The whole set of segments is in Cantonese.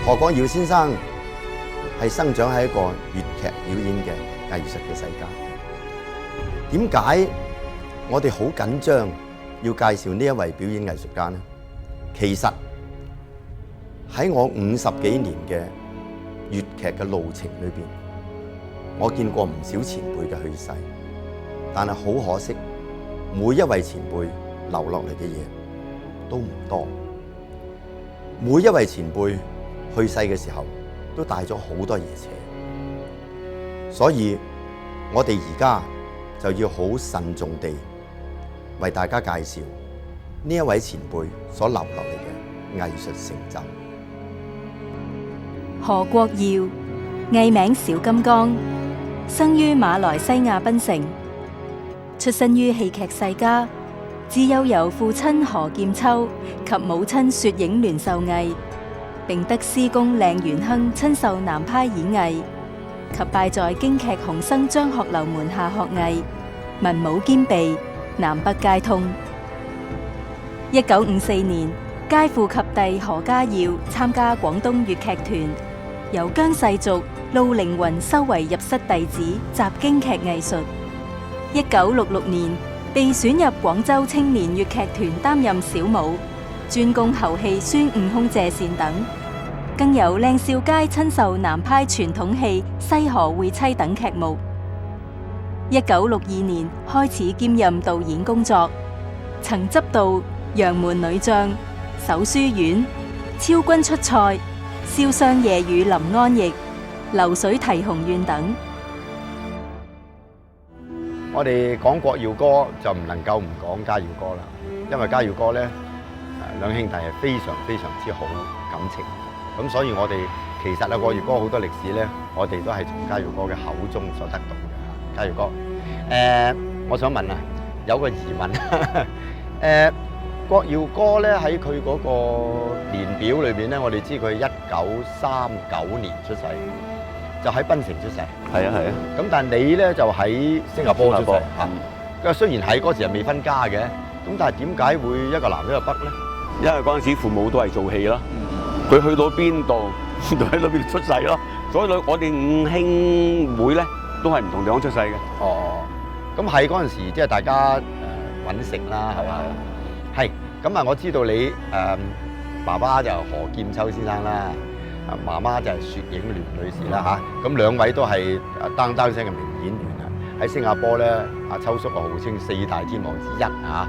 何國耀先生係生長喺一個粵劇表演嘅藝術嘅世家。點解我哋好緊張要介紹呢一位表演藝術家呢？其實喺我50幾年嘅粵劇嘅路程裏邊，我見過唔少前輩嘅去世，但係好可惜，每一位前輩留落嚟嘅嘢都唔多。每一位前輩去世嘅時候，都帶咗好多嘢扯，所以我哋而家就要好慎重地為大家介紹呢一位前輩所留落嚟嘅藝術成就。何國耀，藝名小金剛，生於馬來西亞檳城，出身於戲劇世家，自幼由父親何劍秋及母親雪影聯秀藝，並得師公靚元亨親授南派演藝，及拜在京劇紅生張學樓門下學藝，文武兼備，南北皆通。1954年，皆父及弟何家耀參加廣東粵劇團，由姜世族、陸凌雲收為入室弟子，習京劇藝術。1966年，被選入廣州青年粵劇團擔任小武，專攻猴戲孫悟空借扇等，更由靚少佳親授南派傳統戲西河會妻等劇目。1962年開始兼任導演工作，曾執導《楊門女將》、《守書院》、《超君出塞》、《瀟湘夜雨臨安逸》、《流水啼紅院》等。我哋講國耀哥就唔能夠唔講家耀哥啦，因為家耀哥咧，兩兄弟係非常非常之好感情，咁所以我哋其實啊國耀哥好多歷史咧，我哋都係從家耀哥嘅口中所得到嘅。家耀哥，我想問啊，有個疑問，國耀哥咧喺佢嗰個年表裏邊咧，我哋知佢1939年出世。就喺檳城出世，係啊係啊。咁但係你咧就喺新加坡出世嚇。咁雖然喺嗰時係未分家嘅，咁但係點解會一個南一個北咧？因為嗰陣時父母都係做戲咯，佢去到邊度就喺嗰邊出世咯。所以我哋五兄妹咧都係唔同地方出世嘅。哦，咁係嗰陣時即係大家揾食啦，係嘛？係。咁啊，我知道你爸爸就何劍秋先生啦。媽媽就係雪影聯女士啦嚇，咁兩位都係當聲嘅名演員啊！喺新加坡咧，阿秋叔啊號稱4大天王之一啊！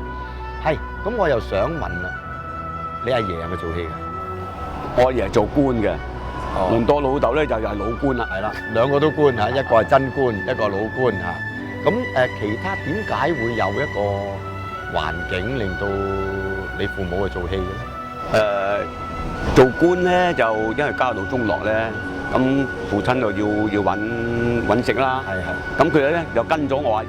係，咁我又想問啦，你阿爺係咪做戲嘅？我阿爺係做官嘅，輪到老豆咧就係老官啦。係啦，兩個都官嚇，一個係真官，一個老官嚇。咁其他點解會有一個環境令到你父母去做戲嘅咧？做官咧就因為家道中落咧，咁父親就要揾食啦。係係。咁佢咧又跟咗我阿爺。